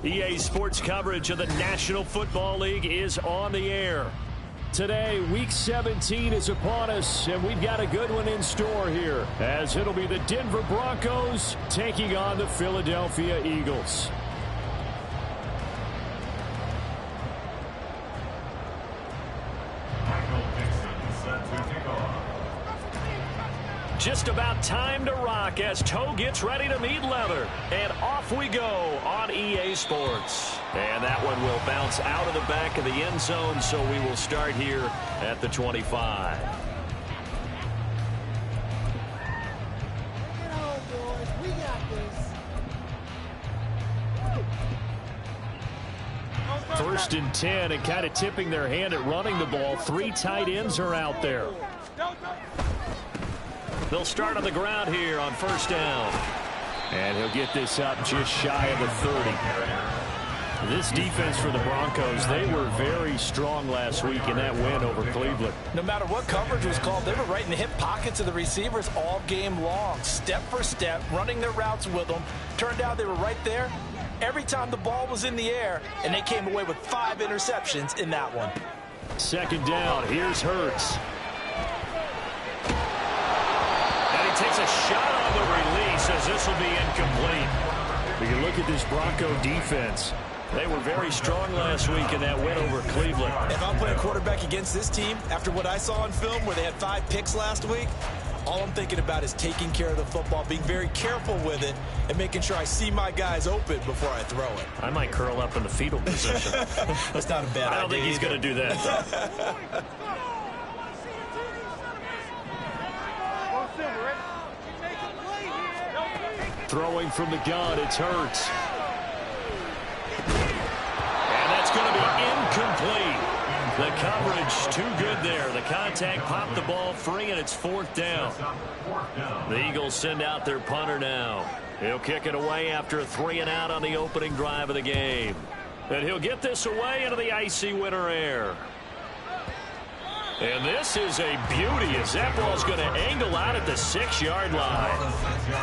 EA Sports coverage of the National Football League is on the air. Today, Week 17 is upon us, and we've got a good one in store here, as it'll be the Denver Broncos taking on the Philadelphia Eagles. Just about time to rock as toe gets ready to meet leather. And off we go on EA Sports. And that one will bounce out of the back of the end zone, so we will start here at the 25. First and 10, and kind of tipping their hand at running the ball. 3 tight ends are out there. They'll start on the ground here on first down. And he'll get this up just shy of the 30. This defense for the Broncos, they were very strong last week in that win over Cleveland. No matter what coverage was called, they were right in the hip pockets of the receivers all game long. Step for step, running their routes with them. Turned out they were right there every time the ball was in the air, and they came away with 5 interceptions in that one. Second down, here's Hurts. Takes a shot on the release as this will be incomplete. We can look at this Bronco defense. They were very strong last week in that win over Cleveland. If I'm playing quarterback against this team, after what I saw on film where they had 5 picks last week, all I'm thinking about is taking care of the football, being very careful with it, and making sure I see my guys open before I throw it. I might curl up in the fetal position. That's not a bad idea. I don't think he's going to do that. Throwing from the gun, it's Hurts. And that's going to be incomplete. The coverage too good there. The contact popped the ball free, and it's 4th down. The Eagles send out their punter now. He'll kick it away after a 3-and-out on the opening drive of the game. And he'll get this away into the icy winter air. And this is a beauty as that ball's going to angle out at the 6-yard line.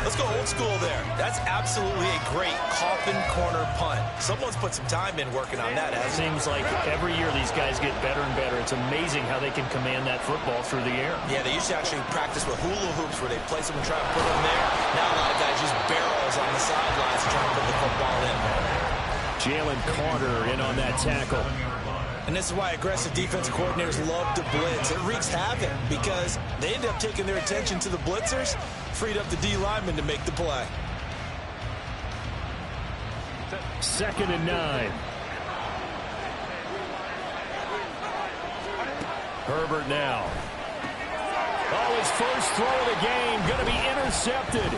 Let's go old school there. That's absolutely a great coffin corner punt. Someone's put some time in working on that. It seems like every year these guys get better and better. It's amazing how they can command that football through the air. Yeah, they used to actually practice with hula hoops where they place them and try to put them there. Now a lot of guys use barrels on the sidelines to try to put the football in. Jalen Carter in on that tackle. And this is why aggressive defensive coordinators love to blitz. It wreaks havoc because they end up taking their attention to the blitzers, freed up the D lineman to make the play. 2nd and 9. Herbert now. Oh, his first throw of the game going to be intercepted.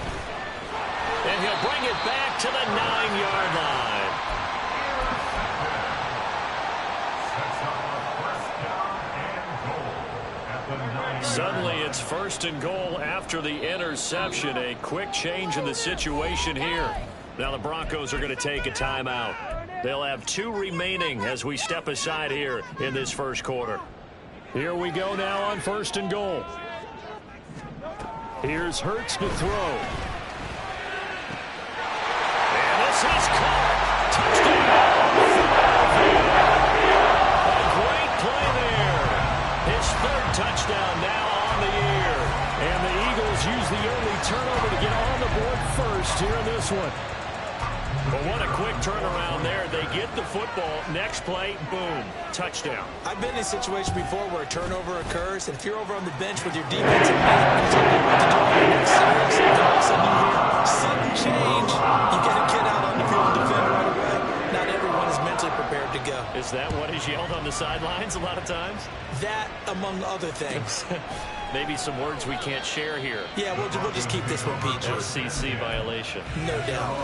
And he'll bring it back to the 9-yard line. Suddenly it's 1st and goal after the interception. A quick change in the situation here. Now the Broncos are going to take a timeout. They'll have 2 remaining as we step aside here in this first quarter. Here we go now on 1st and goal. Here's Hurts to throw. And this is caught. Touchdown. A great play there. His 3rd touchdown now on the year. And the Eagles use the early turnover to get on the board first here in this one. But what a quick turnaround there. They get the football. Next play, boom, touchdown. I've been in a situation before where a turnover occurs, and if you're over on the bench with your defensive man, you don't know what to do on the next series. And all of a sudden you hear sudden change. You get a kid out on the field and defend right away. Not everyone is mentally prepared to go. Is that what is yelled on the sidelines a lot of times? That, among other things. Maybe some words we can't share here. Yeah, we'll just keep this one PG. FCC violation. No doubt.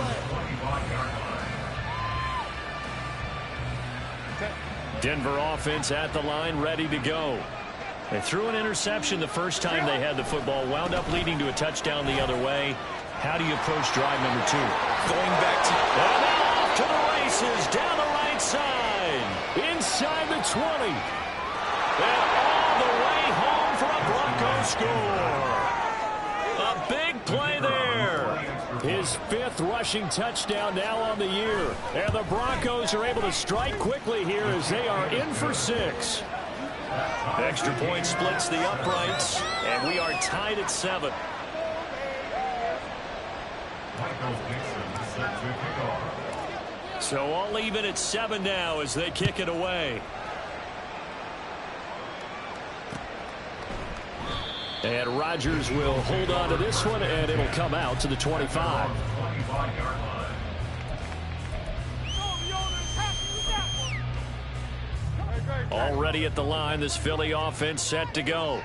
Denver offense at the line, ready to go. They threw an interception the first time they had the football, wound up leading to a touchdown the other way. How do you approach drive number 2? Going back to... And now off to the races, down the right side, inside the 20. And all the way home for a Broncos score. A big play there. His 5th rushing touchdown now on the year. And the Broncos are able to strike quickly here as they are in for 6. Extra point splits the uprights, and we are tied at 7. So all even at 7 now as they kick it away. And Rodgers will hold on to this one, and it'll come out to the 25. Already at the line, this Philly offense set to go.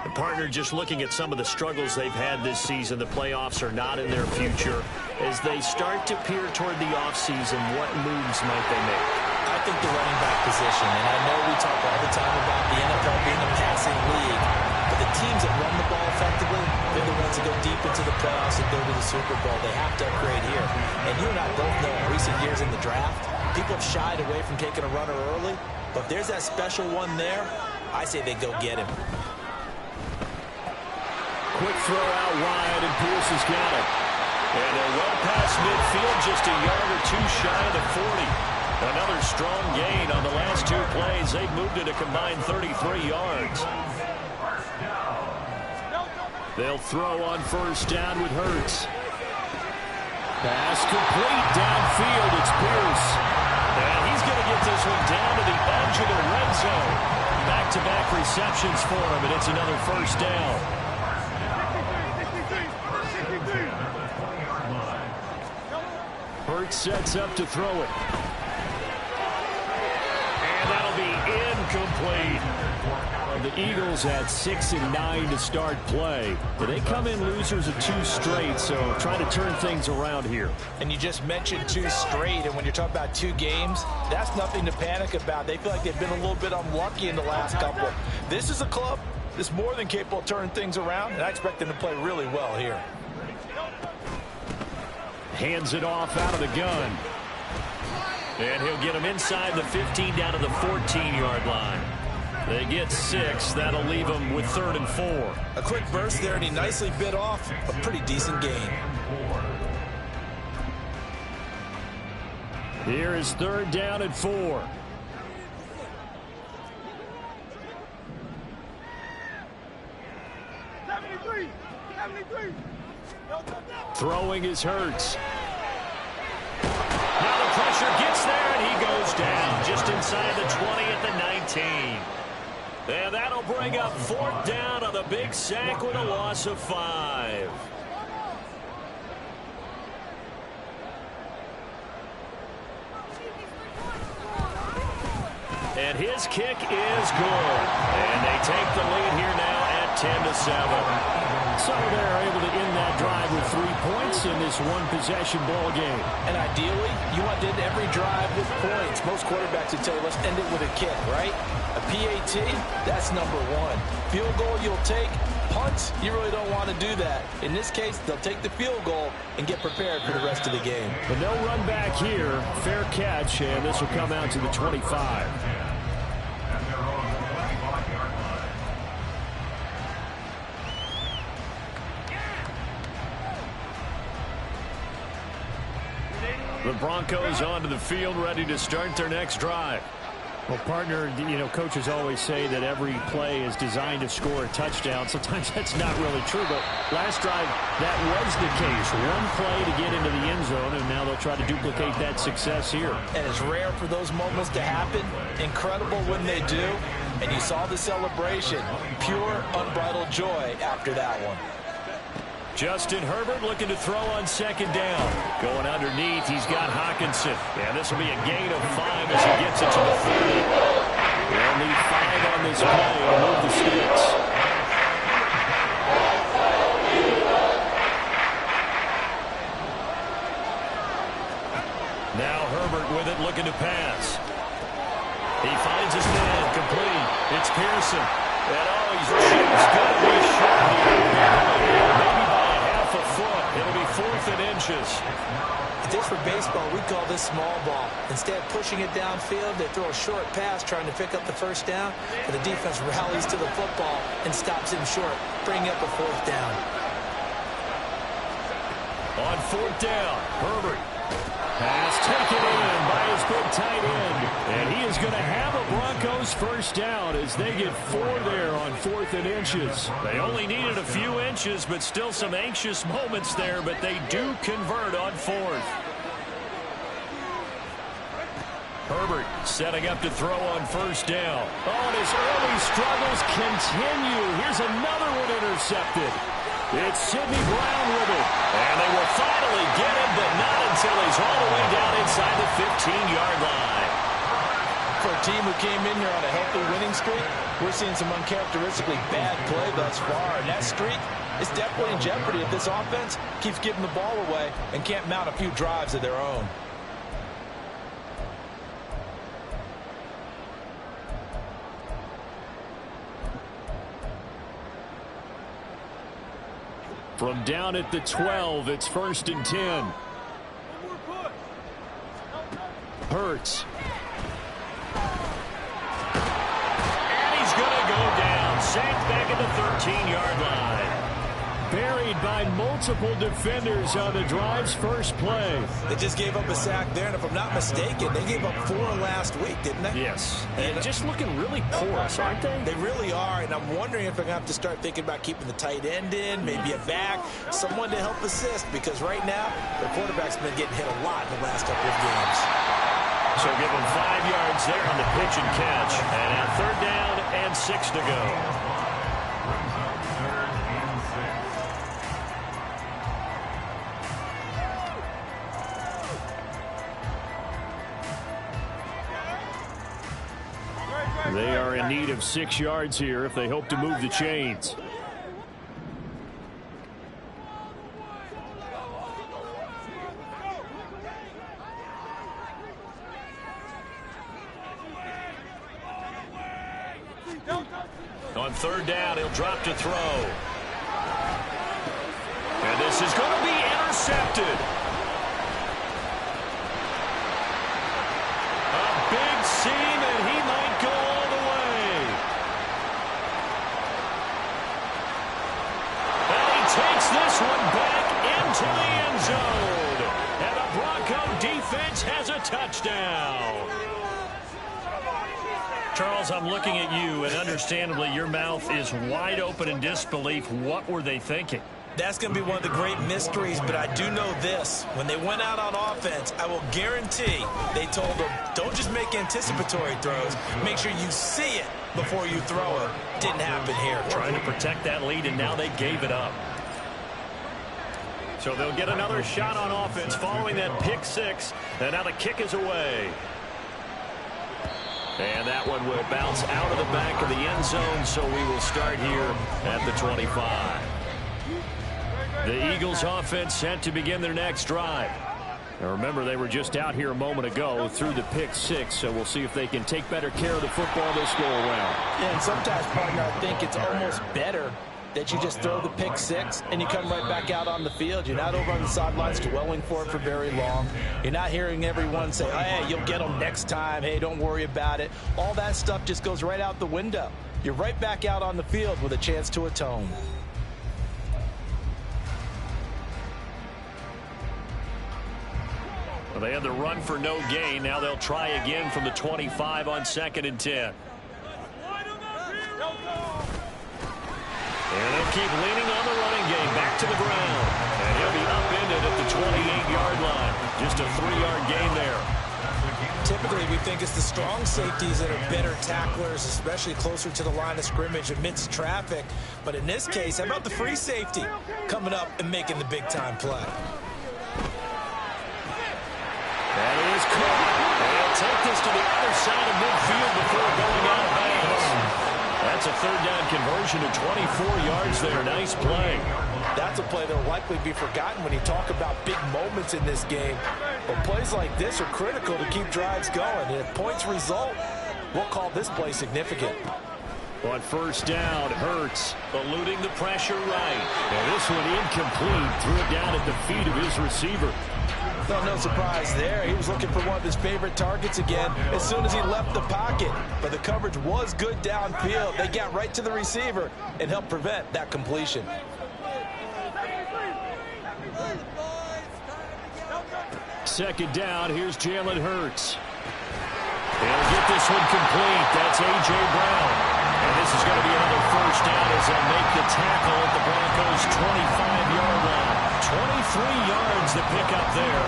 The partner just looking at some of the struggles they've had this season. The playoffs are not in their future. As they start to peer toward the offseason, what moves might they make? I think the running back position, and I know we talk all the time about the NFL being a passing league, but the teams that run the ball effectively, they're the ones that go deep into the playoffs and go to the Super Bowl. They have to upgrade here. And you and I both know in recent years in the draft, people have shied away from taking a runner early, but if there's that special one there, I say they go get him. Quick throw out wide, and Pierce has got it. And they're well past midfield, just a yard or two shy of the 40. Another strong gain on the last 2 plays. They've moved it a combined 33 yards. They'll throw on first down with Hurts. Pass complete downfield. It's Pierce. And he's going to get this one down to the edge of the red zone. Back-to-back receptions for him, and it's another first down. Hurts sets up to throw it. And that'll be incomplete. The Eagles had 6 and 9 to start play. But they come in losers of 2 straight, so trying to turn things around here. And you just mentioned 2 straight, and when you're talking about 2 games, that's nothing to panic about. They feel like they've been a little bit unlucky in the last couple. This is a club that's more than capable of turning things around, and I expect them to play really well here. Hands it off out of the gun. And he'll get him inside the 15 down to the 14-yard line. They get 6. That'll leave them with 3rd and 4. A quick burst there, and he nicely bit off a pretty decent gain. Here is 3rd down and 4. Throwing is Hurts. Now the pressure gets there, and he goes down just inside the 20 at the 19. And that'll bring up 4th down on the big sack with a loss of 5. And his kick is good. And they take the lead here now at 10-7. So they're able to end that drive with 3 points in this one-possession ball game. And ideally, you want to end every drive with points. Most quarterbacks would tell you, let's end it with a kick, right? A PAT, that's number 1. Field goal you'll take. Punts, you really don't want to do that. In this case, they'll take the field goal and get prepared for the rest of the game. But no run back here. Fair catch, and this will come out to the 25. The Broncos onto the field, ready to start their next drive. Well, partner, you know, coaches always say that every play is designed to score a touchdown. Sometimes that's not really true, but last drive, that was the case. One play to get into the end zone, and now they'll try to duplicate that success here. And it's rare for those moments to happen. Incredible when they do. And you saw the celebration. Pure, unbridled joy after that one. Justin Herbert looking to throw on 2nd down. Going underneath, he's got Hockenson. And this will be a gain of 5 as he gets it to the 30. They'll need 5 on this play to move the sticks. Now Herbert with it, looking to pass. He finds his man, complete. It's Pearson. And he's just going to be short here. Maybe a foot. It'll be 4th and inches. If this were baseball, we'd call this small ball. Instead of pushing it downfield, they throw a short pass trying to pick up the 1st down, and the defense rallies to the football and stops him short, bringing up a 4th down. On fourth down, Herbert. Pass taken in by his big tight end. And he is going to have a Broncos first down as they get 4 there on 4th and inches. They only needed a few inches, but still some anxious moments there, but they do convert on 4th. Herbert setting up to throw on first down. Oh, and his early struggles continue. Here's another one intercepted. It's Sidney Brown with it. And they will finally get him, but not until he's all the way down inside the 15-yard line. For a team who came in here on a healthy winning streak, we're seeing some uncharacteristically bad play thus far. And that streak is definitely in jeopardy if this offense keeps giving the ball away and can't mount a few drives of their own. From down at the 12, it's 1st and 10. Hurts. And he's going to go down. Sacked back at the 13-yard line. Buried by multiple defenders on the drive's first play. They just gave up a sack there, and if I'm not mistaken, they gave up 4 last week, didn't they? Yes. And just looking really porous, aren't they? They really are, and I'm wondering if they're going to have to start thinking about keeping the tight end in, maybe a back, someone to help assist, because right now, their quarterback's been getting hit a lot in the last couple of games. So give them 5 yards there on the pitch and catch. And at 3rd down and 6 to go. They are in need of 6 yards here if they hope to move the chains. On 3rd down, he'll drop to throw. And this is going to be intercepted. A big seam, and he might go all the way. And he takes this one back into the end zone. And the Bronco defense has a touchdown. Charles, I'm looking at you, and understandably your mouth is wide open in disbelief. What were they thinking? That's going to be one of the great mysteries, but I do know this. When they went out on offense, I will guarantee they told them, don't just make anticipatory throws. Make sure you see it before you throw it. Didn't happen here. Trying to protect that lead, and now they gave it up. So they'll get another shot on offense following that pick 6, and now the kick is away. And that one will bounce out of the back of the end zone, so we will start here at the 25. The Eagles offense set to begin their next drive. Now remember, they were just out here a moment ago through the pick 6, so we'll see if they can take better care of the football this go around. Yeah, and sometimes, partner, I think it's almost better that you just throw the pick 6 and you come right back out on the field. You're not over on the sidelines dwelling for it for very long. You're not hearing everyone say, oh, hey, you'll get them next time. Hey, don't worry about it. All that stuff just goes right out the window. You're right back out on the field with a chance to atone. Well, they had the run for no gain. Now they'll try again from the 25 on 2nd and 10. And they'll keep leaning on the running game back to the ground. And he'll be upended at the 28-yard line. Just a 3-yard gain there. Typically, we think it's the strong safeties that are better tacklers, especially closer to the line of scrimmage amidst traffic. But in this case, how about the free safety coming up and making the big-time play? That is caught. They'll take this to the other side of midfield before going out of bounds. That's a 3rd down conversion to 24 yards there. Nice play. That's a play that will likely be forgotten when you talk about big moments in this game. But plays like this are critical to keep drives going. And if points result, we'll call this play significant. On 1st down, Hurts eluding the pressure right. And this one incomplete. Threw it down at the feet of his receiver. No surprise there. He was looking for one of his favorite targets again as soon as he left the pocket. But the coverage was good downfield. They got right to the receiver and helped prevent that completion. second down. Here's Jalen Hurts. He'll get this one complete. That's A.J. Brown. And this is going to be another first down as they'll make the tackle at the Broncos' 25-yard line. 23 yards to pick up there.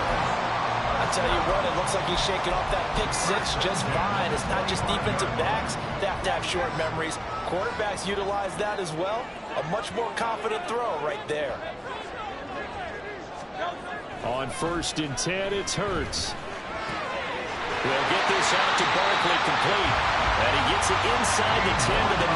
I tell you what, it looks like he's shaking off that pick six just fine. It's not just defensive backs that have to have short memories. Quarterbacks utilize that as well. A much more confident throw right there. On 1st and 10, it's Hurts. We'll get this out to Barkley complete. And he gets it inside the 10 to the 9.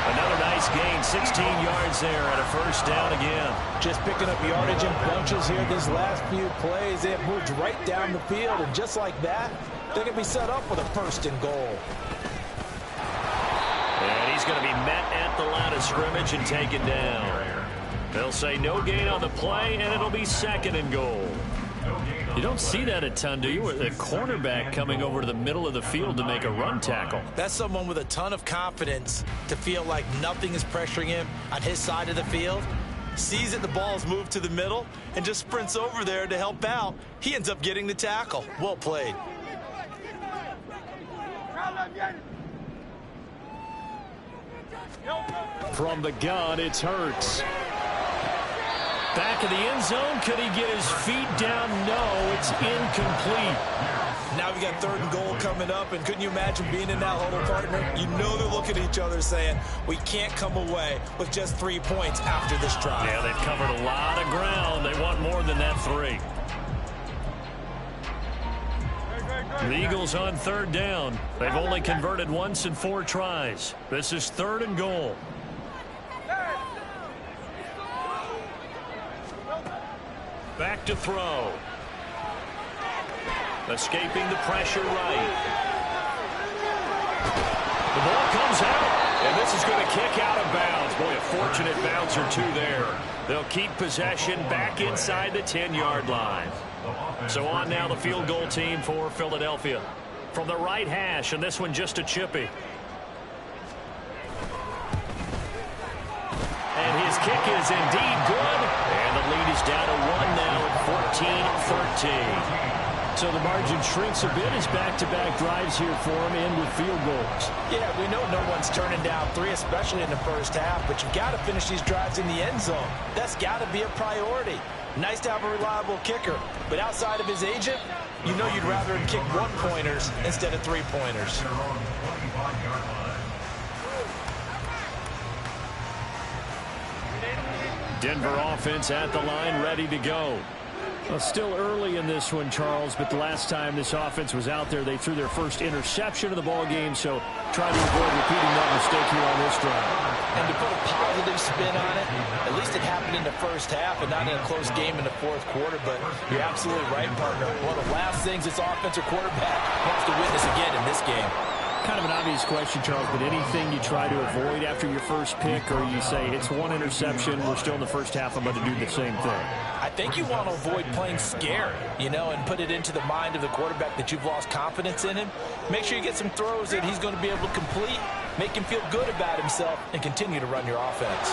Another nice gain, 16 yards there and a first down again. Just picking up yardage in bunches here these last few plays. They have moved right down the field, and just like that, they're going to be set up with a 1st and goal. And he's going to be met at the line of scrimmage and taken down. They'll say no gain on the play, and it'll be 2nd and goal. You don't see that a ton, do you? With a cornerback coming over to the middle of the field to make a run tackle. That's someone with a ton of confidence to feel like nothing is pressuring him on his side of the field. Sees that the ball's moved to the middle and just sprints over there to help out. He ends up getting the tackle. Well played. From the gun, it's Hurts. Back of the end zone. Could he get his feet down? No, it's incomplete. Now we got 3rd and goal coming up, and couldn't you imagine being in that huddle, partner? You know they're looking at each other saying, we can't come away with just 3 points after this drive. Yeah, they've covered a lot of ground. They want more than that 3. The Eagles on 3rd down. They've only converted once in 4 tries. This is 3rd and goal. Back to throw. Escaping the pressure right. The ball comes out, and this is going to kick out of bounds. Boy, a fortunate bounce or 2 there. They'll keep possession back inside the 10-yard line. So on now the field goal team for Philadelphia. From the right hash, and this one just a chippy. And his kick is indeed good. And the lead is down to 1 now at 14-13. So the margin shrinks a bit as back-to-back drives here for him and with field goals. Yeah, we know no one's turning down 3, especially in the first half, but you've got to finish these drives in the end zone. That's got to be a priority. Nice to have a reliable kicker, but outside of his agent, you know you'd rather him kick 1-pointers instead of 3-pointers. Denver offense at the line, ready to go. Well, still early in this one, Charles, but the last time this offense was out there, they threw their first interception of the ball game, so try to avoid repeating that mistake here on this drive. And to put a positive spin on it, at least it happened in the first half and not in a close game in the 4th quarter, but you're absolutely right, partner. One of the last things this offensive quarterback wants to witness again in this game. Kind of an obvious question, Charles, but anything you try to avoid after your first pick, or you say it's 1 interception, we're still in the first half, I'm going to do the same thing? I think you want to avoid playing scary, you know, and put it into the mind of the quarterback that you've lost confidence in him. Make sure you get some throws that he's going to be able to complete, make him feel good about himself, and continue to run your offense.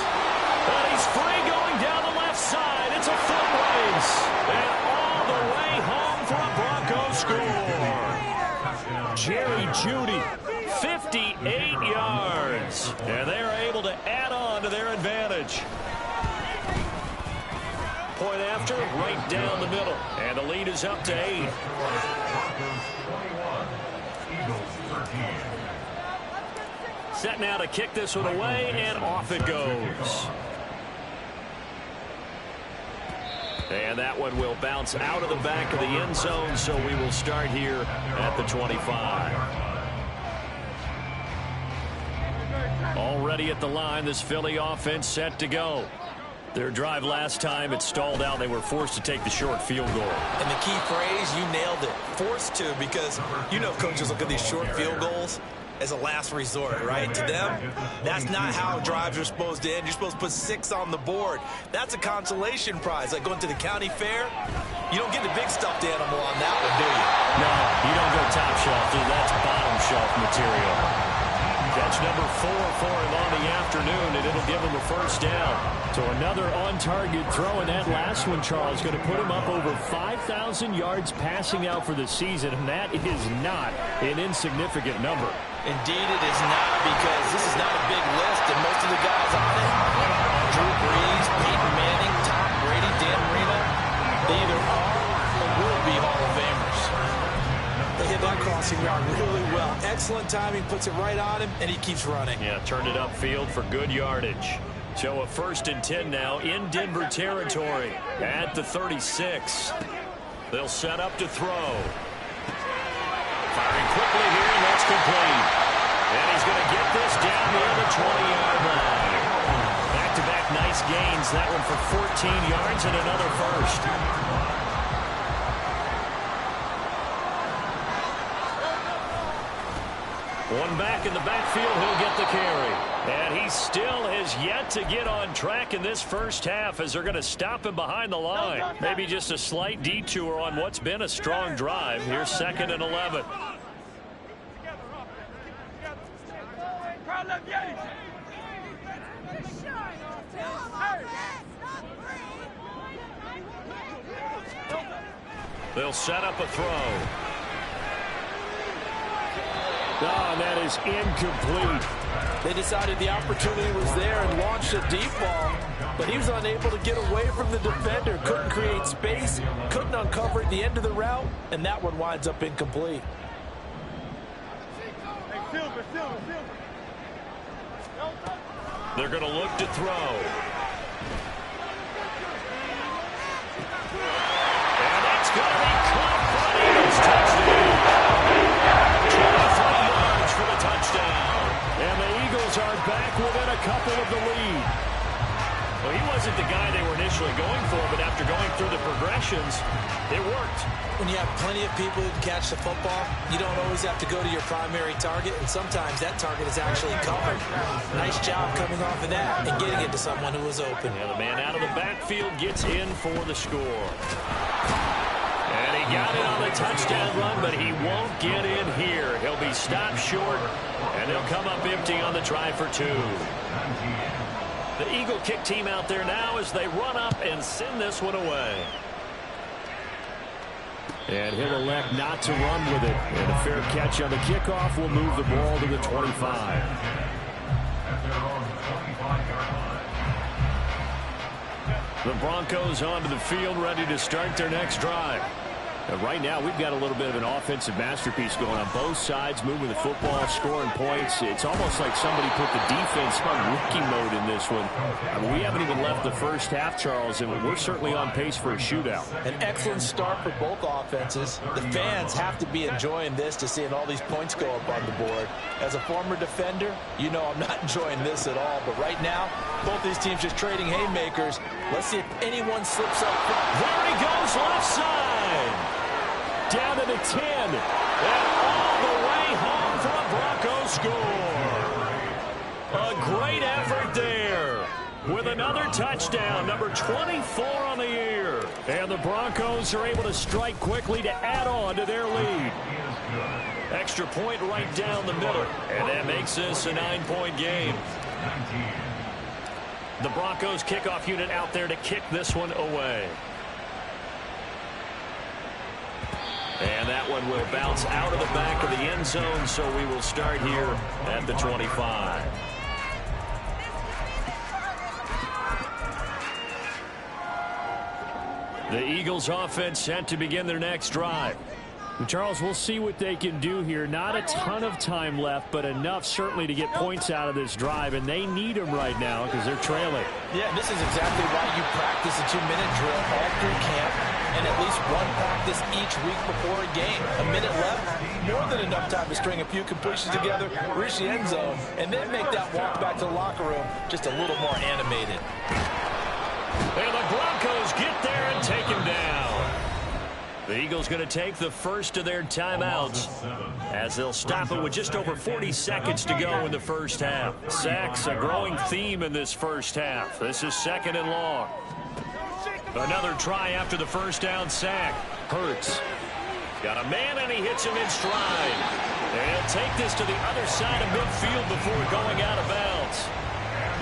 But he's free going down the left side. It's a foot race. And all the way home for a Broncos score. Jerry Jeudy, 58 yards. And they're able to add on to their advantage. Point after, right down the middle. And the lead is up to 8. Set now to kick this one away, and off it goes. And that one will bounce out of the back of the end zone, so we will start here at the 25. Already at the line, this Philly offense set to go. Their drive last time, it stalled out. They were forced to take the short field goal. And the key phrase, you nailed it. Forced to, because you know coaches look at these short field goals as a last resort, right? To them, that's not how drives are supposed to end. You're supposed to put 6 on the board. That's a consolation prize. Like going to the county fair, you don't get the big stuffed animal on that one, do you? No, you don't go top shelf, dude. That's bottom shelf material. That's number 4 for him on the afternoon, and it'll give him a first down. So another on-target throw, and that last one, Charles, going to put him up over 5,000 yards passing out for the season, and that is not an insignificant number. Indeed it is not, because this is not a big list, and most of the guys on it, Drew Brees, Peyton Manning, Tom Brady, Dan Marino, they either are or will be Hall of Famers. They hit that crossing route really well. Excellent timing, puts it right on him, and he keeps running. Yeah, turned it upfield for good yardage. So a 1st and 10 now in Denver territory at the 36. They'll set up to throw. Firing quickly here, and that's complete. And he's going to get this down near the 20-yard line. Back-to-back nice gains. That one for 14 yards and another first. One back in the backfield, he'll get the carry. And he still has yet to get on track in this first half as they're going to stop him behind the line. Maybe just a slight detour on what's been a strong drive. Here's 2nd and 11. They'll set up a throw. Oh, that is incomplete. They decided the opportunity was there and launched a deep ball, but he was unable to get away from the defender, couldn't create space, couldn't uncover at the end of the route, and that one winds up incomplete. They're going to look to throw. And that's going to be caught for an Eagles touchdown. 23 yards for the touchdown. And the Eagles are back within a couple of the lead. Well, he wasn't the guy they were initially going for, but after going through the progressions, it worked. When you have plenty of people who can catch the football, you don't always have to go to your primary target, and sometimes that target is actually covered. Nice job coming off of that and getting it to someone who was open. Yeah, the man out of the backfield gets in for the score. And he got it on the touchdown run, but he won't get in here. He'll be stopped short, and they'll come up empty on the try for 2. The Eagle kick team out there now as they run up and send this one away. And he'll elect not to run with it. And a fair catch on the kickoff will move the ball to the 25. The Broncos onto the field, ready to start their next drive. Right now, we've got a little bit of an offensive masterpiece going on both sides, moving the football, scoring points. It's almost like somebody put the defense on rookie mode in this one. I mean, we haven't even left the first half, Charles, and we're certainly on pace for a shootout. An excellent start for both offenses. The fans have to be enjoying this, to seeing all these points go up on the board. As a former defender, you know I'm not enjoying this at all. But right now, both these teams just trading haymakers. Let's see if anyone slips up front. There he goes, left side. Down to the 10. And all the way home for a Broncos score. A great effort there with another touchdown, number 24 on the year. And the Broncos are able to strike quickly to add on to their lead. Extra point right down the middle. And that makes this a 9-point game. The Broncos kickoff unit out there to kick this one away. And that one will bounce out of the back of the end zone, so we will start here at the 25. The Eagles offense set to begin their next drive. Charles, we'll see what they can do here. Not a ton of time left, but enough certainly to get points out of this drive, and they need them right now because they're trailing. Yeah, this is exactly why you practice a 2-minute drill all through camp and at least one practice each week before a game. A minute left, more than enough time to string a few completions together, reach the end zone, and then make that walk back to the locker room just a little more animated. And the Broncos get there and take him down. The Eagles going to take the first of their timeouts as they'll stop it with just over 40 seconds to go in the first half. Sacks, a growing theme in this first half. This is 2nd and long. Another try after the first down sack. Hurts. Got a man and he hits him in stride. And take this to the other side of midfield before going out of bounds.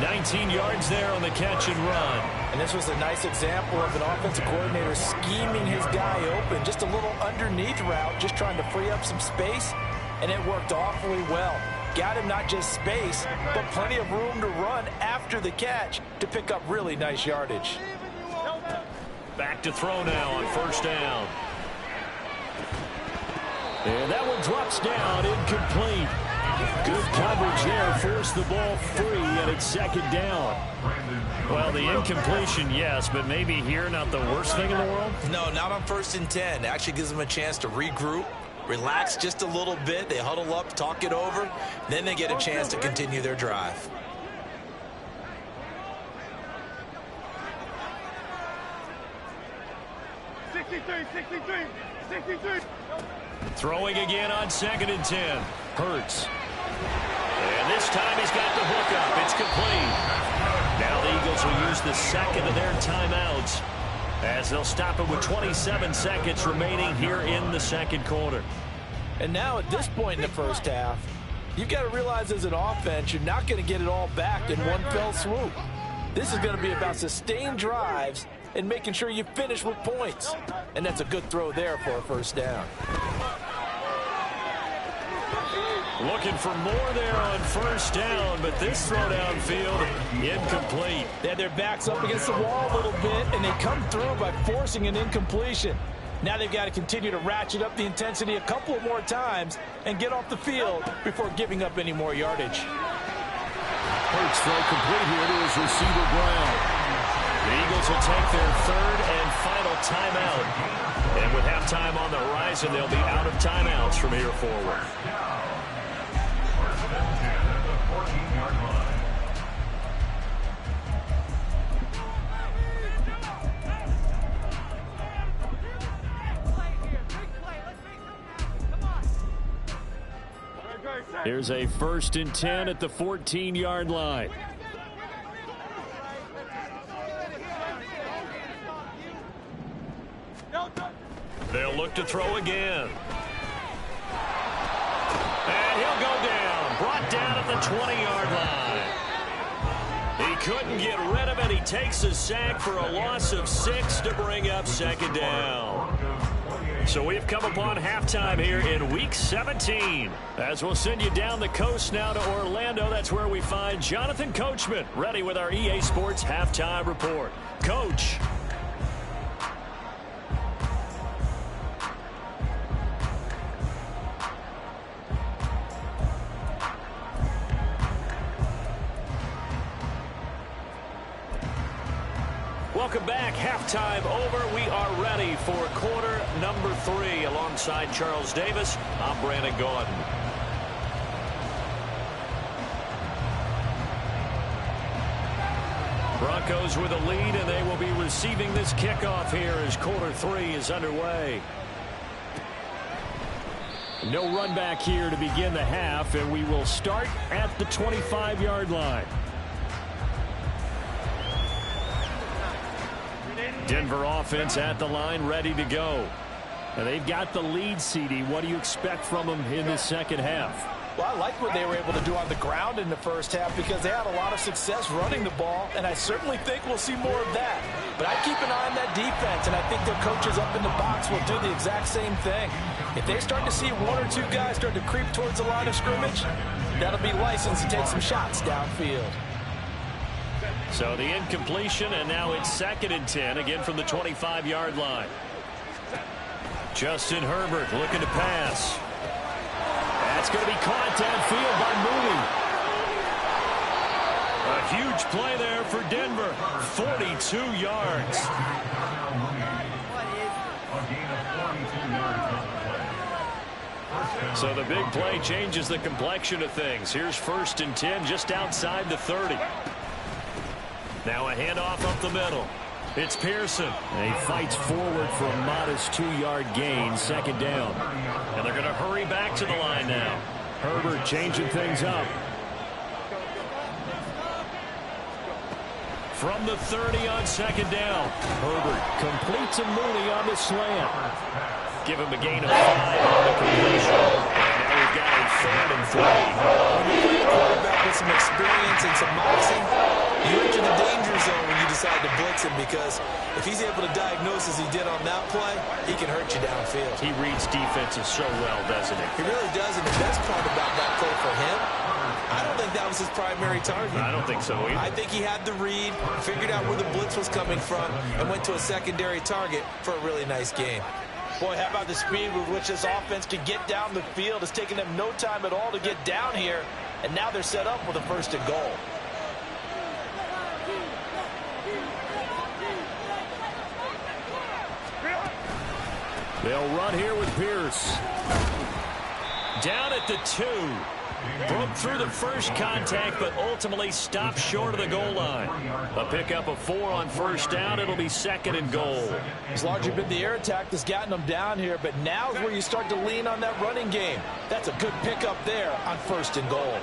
19 yards there on the catch and run. And this was a nice example of an offensive coordinator scheming his guy open. Just a little underneath route, just trying to free up some space, and it worked awfully well. Got him not just space, but plenty of room to run after the catch to pick up really nice yardage. Back to throw now on first down. And that one drops down, incomplete. Good coverage there, forced the ball free, and it's second down. Well, the incompletion, yes, but maybe here not the worst thing in the world? No, not on 1st and 10. It actually gives them a chance to regroup, relax just a little bit. They huddle up, talk it over. Then they get a chance to continue their drive. Throwing again on 2nd and 10. Hurts. And this time he's got the hook up. It's complete. Now the Eagles will use the second of their timeouts as they'll stop it with 27 seconds remaining here in the second quarter. And now at this point in the first half, you've got to realize as an offense, you're not going to get it all back in one fell swoop. This is going to be about sustained drives and making sure you finish with points. And that's a good throw there for a first down. Looking for more there on first down, but this throw downfield incomplete. They had their backs up against the wall a little bit, and they come through by forcing an incompletion. Now they've got to continue to ratchet up the intensity a couple of more times and get off the field before giving up any more yardage. Hurts throw complete here to his receiver Brown. The Eagles will take their third and final timeout. And with halftime on the horizon, they'll be out of timeouts from here forward. Here's a 1st and 10 at the 14-yard line. They'll look to throw again. And he'll go down. Brought down at the 20-yard line. He couldn't get rid of it. He takes a sack for a loss of 6 to bring up second down. So we've come upon halftime here in Week 17. As we'll send you down the coast now to Orlando, that's where we find Jonathan Coachman ready with our EA Sports Halftime Report. Coach. Welcome back. Halftime over. We are ready for quarter number 3. Alongside Charles Davis, I'm Brandon Gaudin. Broncos with a lead, and they will be receiving this kickoff here as quarter 3 is underway. No run back here to begin the half, and we will start at the 25-yard line. Denver offense at the line, ready to go. And they've got the lead, CD. What do you expect from them in the second half? Well, I like what they were able to do on the ground in the first half because they had a lot of success running the ball, and I certainly think we'll see more of that. But I keep an eye on that defense, and I think their coaches up in the box will do the exact same thing. If they start to see 1 or 2 guys start to creep towards the line of scrimmage, that'll be licensed to take some shots downfield. So the incompletion, and now it's 2nd and 10, again from the 25-yard line. Justin Herbert looking to pass. That's going to be caught downfield by Mooney. A huge play there for Denver. 42 yards. So the big play changes the complexion of things. Here's 1st and 10 just outside the 30. Now a handoff up the middle. It's Pearson. And he fights forward for a modest 2-yard gain, second down. And they're going to hurry back to the line now. Herbert changing things up. From the 30 on second down. Herbert completes a Mooney on the slant. Give him a gain of 5 on the completion. And now we've got a 3rd and 3. When you play a quarterback with some experience and some moxie, you enter the danger zone when you decide to blitz him, because if he's able to diagnose as he did on that play, he can hurt you downfield. He reads defenses so well, doesn't he? He really does, and the best part about that play for him, I don't think that was his primary target. I don't think so either. I think he had the read, figured out where the blitz was coming from, and went to a secondary target for a really nice game. Boy, how about the speed with which this offense can get down the field? It's taken them no time at all to get down here, and now they're set up with a 1st and goal. They'll run here with Pierce. Down at the 2. Broke through the first contact, but ultimately stopped short of the goal line. A pickup of 4 on 1st down. It'll be 2nd and goal. It's largely been the air attack that's gotten them down here, but now is where you start to lean on that running game. That's a good pickup there on 1st and goal.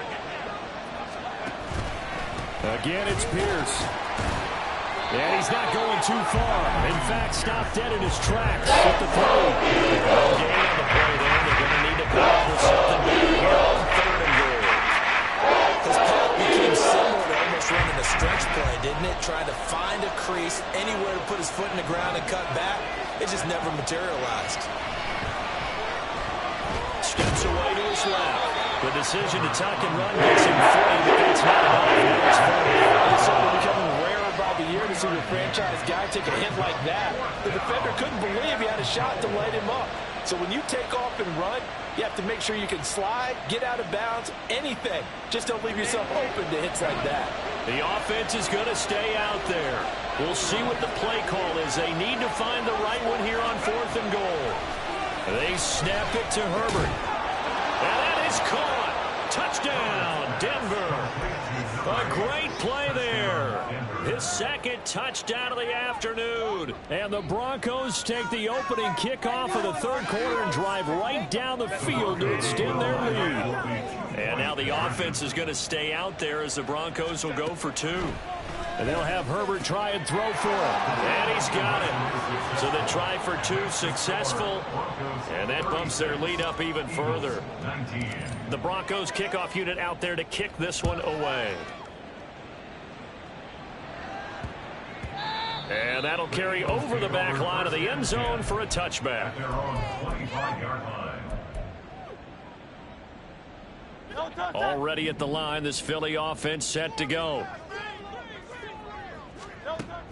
Again, it's Pierce. And he's not going too far. In fact, stopped dead in his tracks at the 3. Gain on the play there. They're going to need to come up with something better here on 3rd and goal. His path became similar to almost running a stretch play, didn't it? Trying to find a crease, anywhere to put his foot in the ground and cut back. It just never materialized. Steps away to his left. The decision to tuck and run gets him free, but that's not enough. Now it's 4th. It's certainly becoming rarer by the year to see your franchise guy take a hit like that. The defender couldn't believe he had a shot to light him up. So when you take off and run, you have to make sure you can slide, get out of bounds, anything. Just don't leave yourself open to hits like that. The offense is going to stay out there. We'll see what the play call is. They need to find the right one here on 4th and goal. They snap it to Herbert. And that is caught. Touchdown, Denver. A great play there. His 2nd touchdown of the afternoon. And the Broncos take the opening kickoff of the 3rd quarter and drive right down the field to extend their lead. And now the offense is going to stay out there as the Broncos will go for 2. And they'll have Herbert try and throw for him. And he's got it. So the try for 2 successful. And that bumps their lead up even further. The Broncos kickoff unit out there to kick this one away. And that'll carry over the back line of the end zone for a touchback. Already at the line, this Philly offense set to go.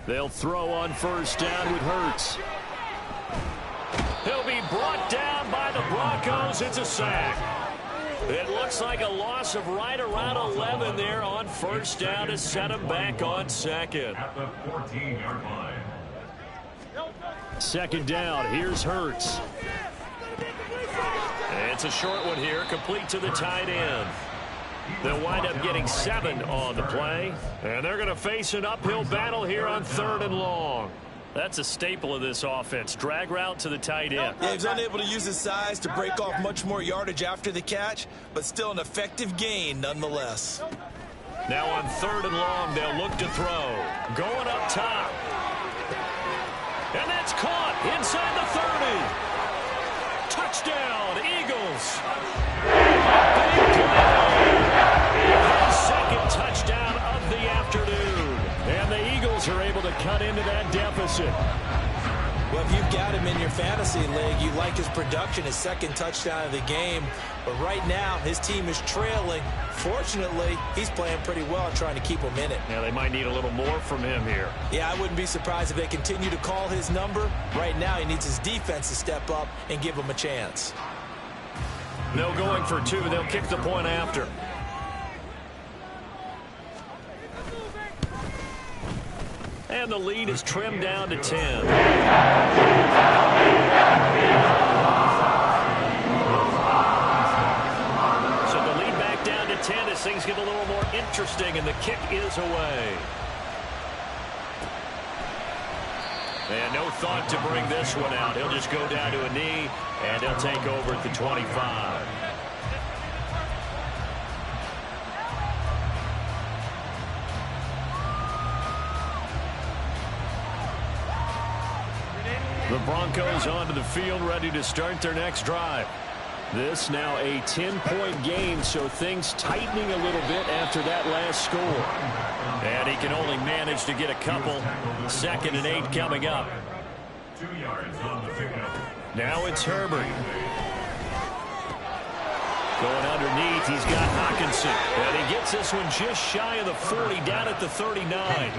They'll throw on 1st down with Hurts. He'll be brought down by the Broncos. It's a sack. It looks like a loss of right around 11 there on 1st down to set him back on 2nd. At the 14-yard line. 2nd down. Here's Hurts. And it's a short one here, complete to the tight end. They'll wind up getting 7 on the play. And they're going to face an uphill battle here on 3rd and long. That's a staple of this offense. Drag route to the tight end. Yeah, he's unable to use his size to break off much more yardage after the catch, but still an effective gain nonetheless. Now on 3rd and long, they'll look to throw. Going up top. And that's caught inside the 30. Touchdown, Eagles. Big play. His 2nd touchdown of the afternoon. And the Eagles are able to cut into that deficit. Well, if you've got him in your fantasy league, you like his production, his 2nd touchdown of the game. But right now, his team is trailing. Fortunately, he's playing pretty well and trying to keep him in it. Yeah, they might need a little more from him here. Yeah, I wouldn't be surprised if they continue to call his number. Right now, he needs his defense to step up and give him a chance. No going for 2. They'll kick the point after. And the lead is trimmed down to 10. So the lead back down to 10 as things get a little more interesting, and the kick is away. And no thought to bring this one out. He'll just go down to a knee, and he'll take over at the 25. The Broncos onto the field, ready to start their next drive. This now a 10-point game, so things tightening a little bit after that last score. And he can only manage to get a couple. 2nd and 8 coming up. 2 yards on the pickup. Now it's Herbert. Going underneath, he's got Hawkinson. And he gets this one just shy of the 40, down at the 39.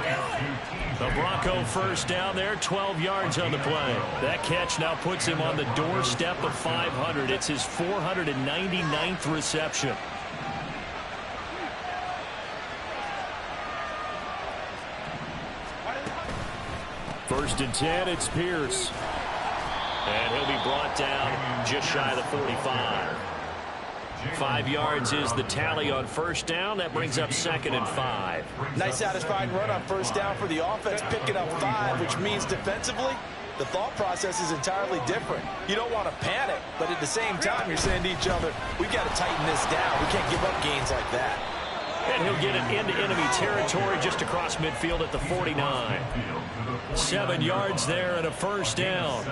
The Bronco first down there, 12 yards on the play. That catch now puts him on the doorstep of 500. It's his 499th reception. First and 10, it's Pierce. And he'll be brought down just shy of the 45. 5 yards is the tally on first down. That brings up 2nd and 5. Nice satisfying run on first down for the offense, picking up 5, which means defensively, the thought process is entirely different. You don't want to panic, but at the same time, you're saying to each other, we've got to tighten this down. We can't give up gains like that. And he'll get it into enemy territory just across midfield at the 49. 7 yards there and a first down.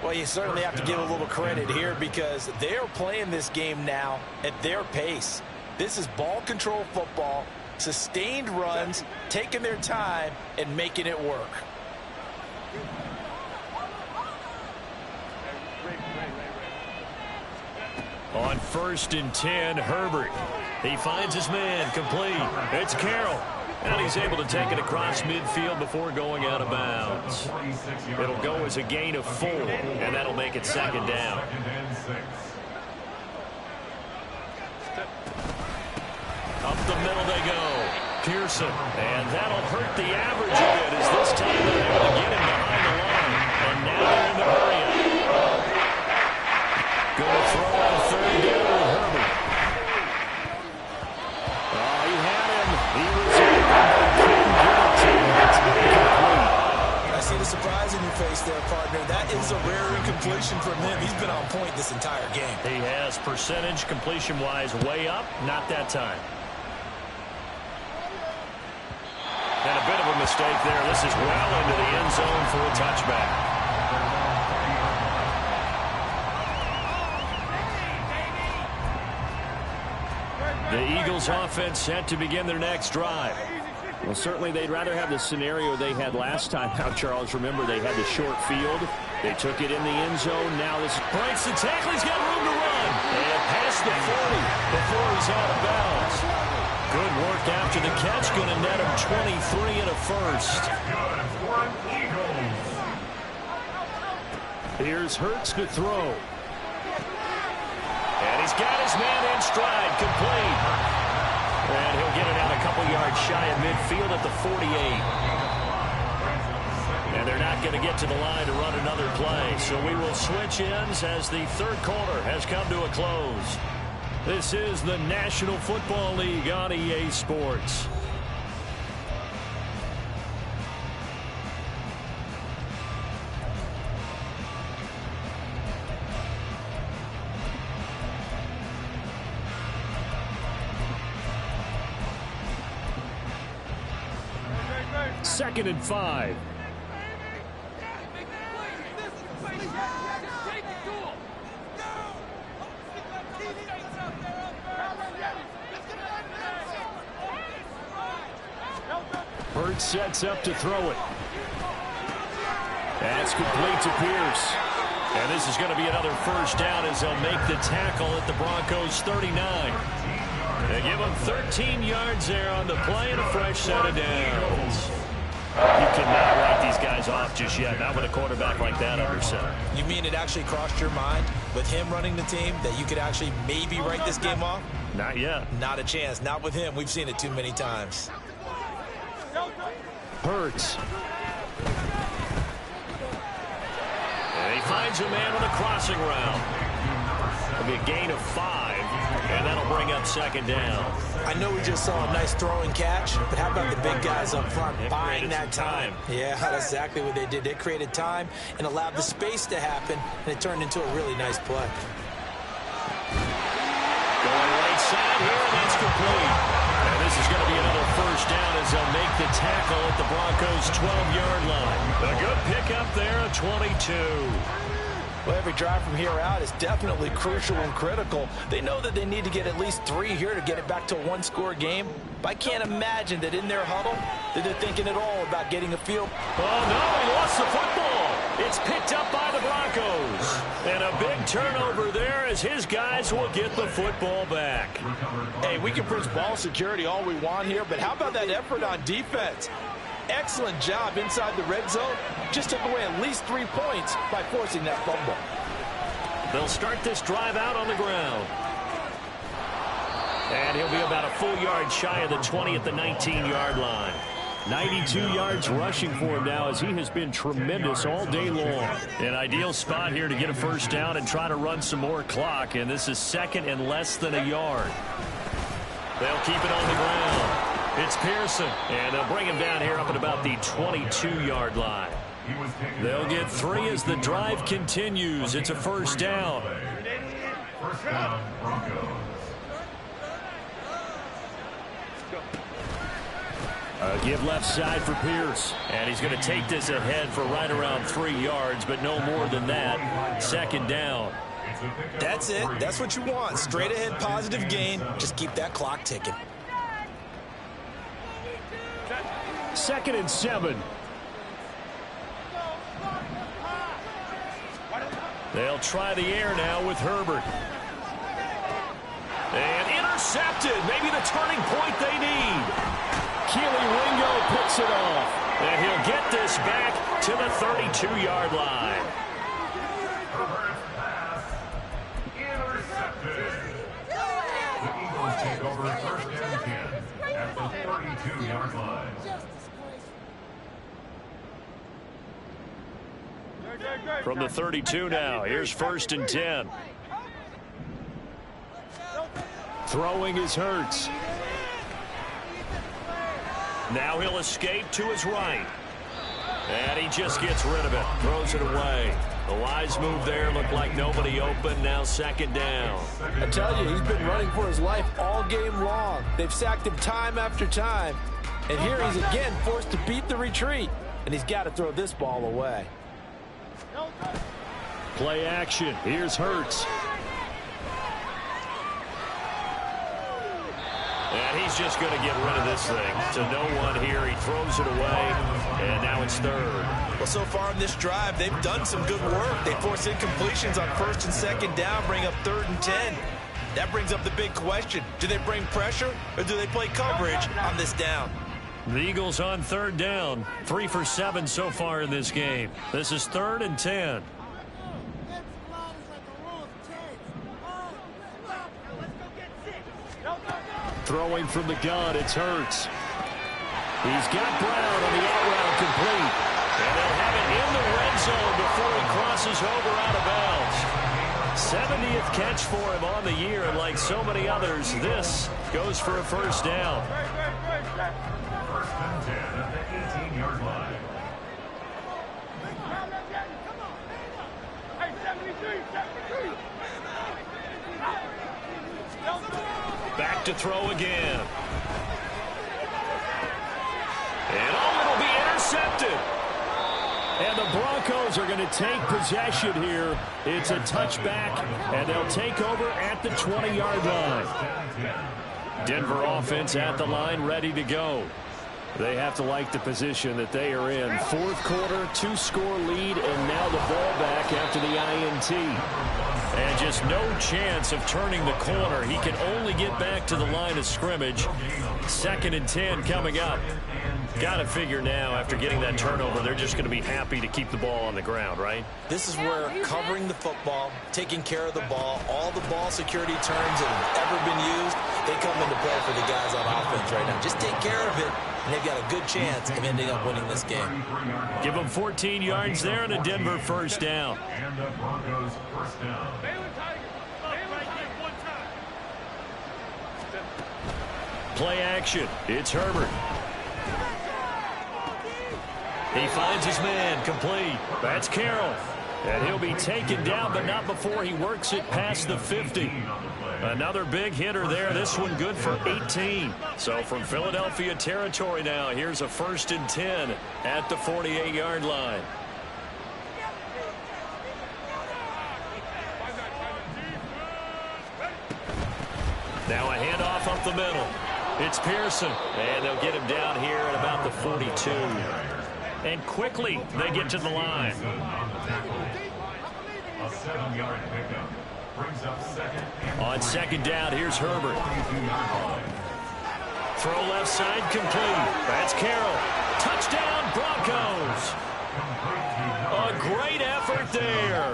Well, you certainly have to give a little credit here because they're playing this game now at their pace. This is ball control football, sustained runs, taking their time, and making it work. On 1st and 10, Herbert. He finds his man, complete. It's Carroll. And he's able to take it across midfield before going out of bounds. It'll go as a gain of 4, and that'll make it 2nd down. Up the middle they go. Pearson. And that'll hurt the average a bit as this time they're able to get him behind the line. And now they're in the hurry up. Going to throw on 3rd down with Herbert. Oh, he had him. He was I see the surprise in your face there, partner. That is a rare incompletion from him. He's been on point this entire game. He has percentage completion-wise way up. Not that time. And a bit of a mistake there. This is well into the end zone for a touchback. The Eagles offense set to begin their next drive. Well, certainly they'd rather have the scenario they had last time out, Charles. Remember, they had the short field. They took it in the end zone. Now this breaks the tackle. He's got room to run. And past the 40 before he's out of bounds. Good work after the catch. Going to net him 23 and a first. Here's Hurts to throw. And he's got his man in stride, complete. And he'll get it out a couple yards shy of midfield at the 48. And they're not going to get to the line to run another play. So we will switch ends as the 3rd quarter has come to a close. This is the National Football League on EA Sports. Second and 5. Hurts sets up to throw it. That's complete to Pierce. And this is going to be another first down as they'll make the tackle at the Broncos 39. They give them 13 yards there on the play and a fresh set of downs. You cannot write these guys off just yet, not with a quarterback like that under center. You mean it actually crossed your mind with him running the team that you could actually maybe write this game off? Not yet. Not a chance. Not with him. We've seen it too many times. Hurts. And he finds a man on the crossing route. It'll be a gain of 5, and that'll bring up 2nd down. I know we just saw a nice throwing catch, but how about the big guys up front buying that time? Yeah, that's exactly what they did. They created time and allowed the space to happen, and it turned into a really nice play. Going right side here, and that's complete. And this is going to be another first down as they'll make the tackle at the Broncos' 12-yard line. A good pickup there, a 22. Well, every drive from here out is definitely crucial and critical. They know that they need to get at least 3 here to get it back to a one-score game. But I can't imagine that in their huddle that they're thinking at all about getting a field. Oh, no, he lost the football. It's picked up by the Broncos. And a big turnover there as his guys will get the football back. Hey, we can preach ball security all we want here, but how about that effort on defense? Excellent job inside the red zone. Just took away at least 3 points by forcing that fumble. They'll start this drive out on the ground. And he'll be about a full yard shy of the 20 at the 19-yard line. 92 yards rushing for him now as he has been tremendous all day long. An ideal spot here to get a first down and try to run some more clock. And this is second and less than a yard. They'll keep it on the ground. It's Pearson, and they'll bring him down here up at about the 22-yard line. They'll get 3 as the drive continues. It's a first down. First down, Broncos. Give left side for Pierce. And he's going to take this ahead for right around 3 yards, but no more than that. Second down. That's it. That's what you want. Straight ahead positive gain. Just keep that clock ticking. 2nd and 7. They'll try the air now with Herbert. And intercepted. Maybe the turning point they need. Keely Ringo picks it off. And he'll get this back to the 32-yard line. Herbert's pass intercepted. The Eagles take over first and 10 at the 32-yard line. From the 32 now, here's 1st and 10. Throwing is Hurts. Now he'll escape to his right. And he just gets rid of it, throws it away. The wise move there, looked like nobody open, now 2nd down. I tell you, he's been running for his life all game long. They've sacked him time after time. And here he's again forced to beat the retreat. And he's got to throw this ball away. Play action. Here's Hurts. And he's just going to get rid of this thing. To no one here. He throws it away. And now it's 3rd. Well, so far in this drive, they've done some good work. They force incompletions on 1st and 2nd down, bring up 3rd and 10. That brings up the big question. Do they bring pressure or do they play coverage on this down? The Eagles on 3rd down. 3 for 7 so far in this game. This is 3rd and 10. Throwing from the gun, it's Hurts. He's got Brown on the out route complete. And they'll have it in the red zone before he crosses over out of bounds. 70th catch for him on the year, and like so many others, this goes for a first down. First and 10 at the 18-yard line. Back to throw again. And it'll be intercepted. And the Broncos are going to take possession here. It's a touchback, and they'll take over at the 20-yard line. Denver offense at the line, ready to go. They have to like the position that they are in. 4th quarter, 2-score lead, and now the ball back after the INT. And just no chance of turning the corner. He can only get back to the line of scrimmage. 2nd and 10 coming up. Got to figure now, after getting that turnover, they're just going to be happy to keep the ball on the ground, right? This is where covering the football, taking care of the ball, all the ball security terms that have ever been used, they come into play for the guys on offense right now. Just take care of it, and they've got a good chance of ending up winning this game. Give them 14 yards there and a Denver first down. And the Broncos first down. Play action. It's Herbert. He finds his man, complete. That's Carroll. And he'll be taken down, but not before he works it past the 50. Another big hitter there. This one good for 18. So from Philadelphia territory now, here's a 1st and 10 at the 48-yard line. Now a handoff up the middle. It's Pearson, and they'll get him down here at about the 42. And quickly, they get to the line. A 7-yard pickup. Brings up second. On second down, here's Herbert. Throw left side complete. That's Carroll. Touchdown, Broncos. A great effort there.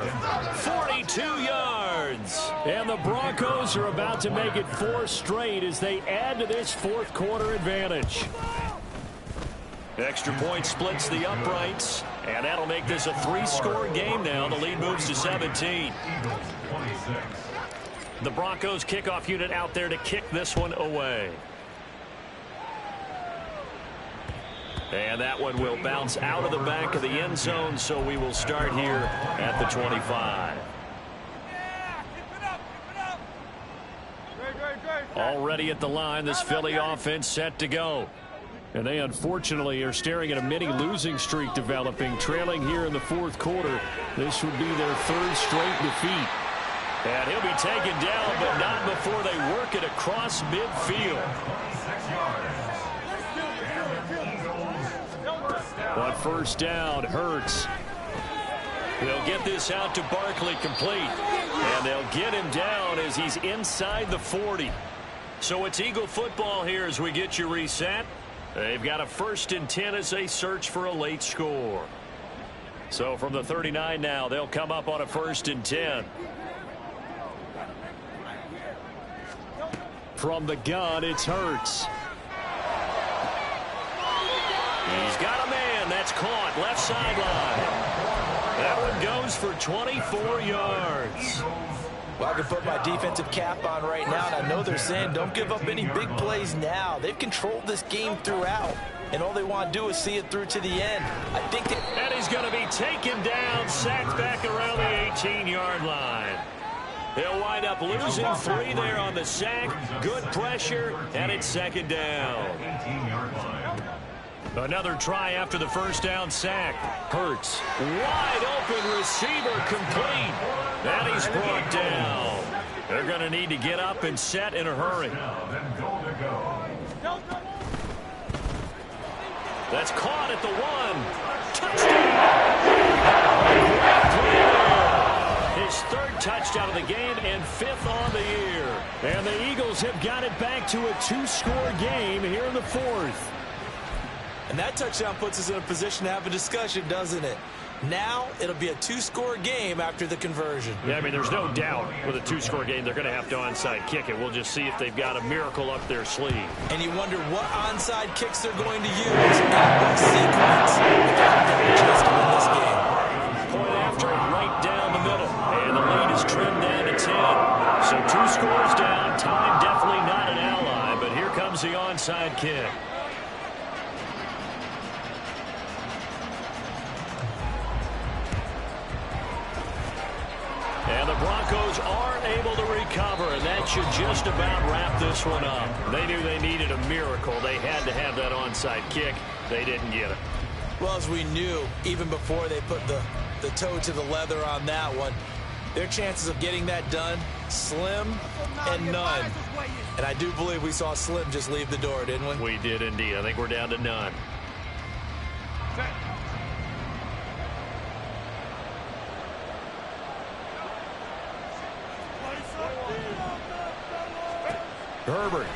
42 yards. And the Broncos are about to make it 4 straight as they add to this fourth quarter advantage. Extra point splits the uprights, and that'll make this a 3-score game now. The lead moves to 17. The Broncos kickoff unit out there to kick this one away. And that one will bounce out of the back of the end zone, so we will start here at the 25. Already at the line, this Philly offense set to go. And they unfortunately are staring at a mini losing streak developing, trailing here in the fourth quarter. This would be their 3rd straight defeat. And he'll be taken down, but not before they work it across midfield. On first down, Hurts. They'll get this out to Barkley complete. And they'll get him down as he's inside the 40. So it's Eagle football here as we get you reset. They've got a 1st and 10 as they search for a late score. So from the 39 now, they'll come up on a 1st and 10. From the gun, it's Hurts. He's got a man. That's caught. Left sideline. That one goes for 24 yards. Well, I can put my defensive cap on right now, and I know they're saying don't give up any big plays now. They've controlled this game throughout, and all they want to do is see it through to the end. I think that... And he's going to be taken down, sacked back around the 18-yard line. They'll wind up losing 3 there on the sack. Good pressure, and it's 2nd down. 18-yard line. Another try after the first down sack. Hurts. Wide open receiver complete. And he's brought down. They're going to need to get up and set in a hurry. That's caught at the 1. Touchdown. His 3rd touchdown of the game and 5th on the year. And the Eagles have got it back to a 2-score game here in the 4th. And that touchdown puts us in a position to have a discussion, doesn't it? Now it'll be a 2-score game after the conversion. Yeah, I mean, there's no doubt with a 2-score game they're going to have to onside kick it. We'll just see if they've got a miracle up their sleeve. And you wonder what onside kicks they're going to use and what sequence. They've chance to win this game. Point after it, right down the middle. And the lead is trimmed down to 10. So 2 scores down. Time definitely not an ally, but here comes the onside kick. And the Broncos are able to recover, and that should just about wrap this one up. They knew they needed a miracle. They had to have that onside kick. They didn't get it. Well, as we knew, even before they put the toe to the leather on that one, their chances of getting that done, slim and none. And I do believe we saw Slim just leave the door, didn't we? We did indeed. I think we're down to none. Herbert.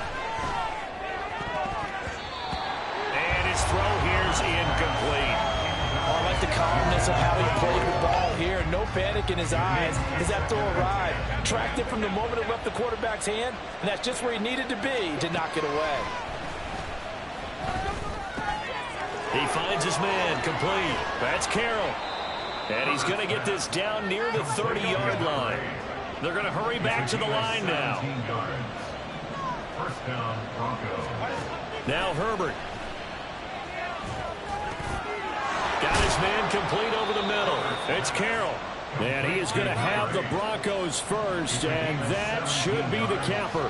And his throw here's incomplete. Oh, I like the calmness of how he played the ball here. No panic in his eyes as that throw arrived. Tracked it from the moment it left the quarterback's hand, and that's just where he needed to be to knock it away. He finds his man complete. That's Carroll. And he's going to get this down near the 30-yard line. They're going to hurry back to the line now. First down, Broncos. Now Herbert. Got his man complete over the middle. It's Carroll. And he is going to have the Broncos first, and that should be the capper.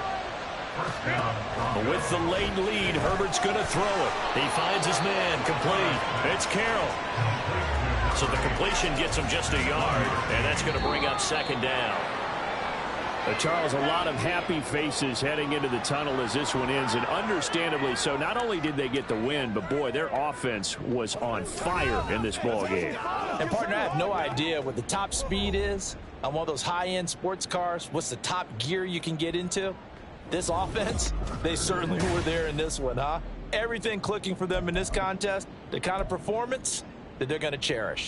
With the late lead, Herbert's going to throw it. He finds his man complete. It's Carroll. So the completion gets him just a yard, and that's going to bring up 2nd down. Charles, a lot of happy faces heading into the tunnel as this one ends, and understandably so. Not only did they get the win, but boy, their offense was on fire in this ball game. And partner, I have no idea what the top speed is on one of those high-end sports cars. What's the top gear you can get into? This offense, they certainly were there in this one, huh? Everything clicking for them in this contest, the kind of performance that they're going to cherish.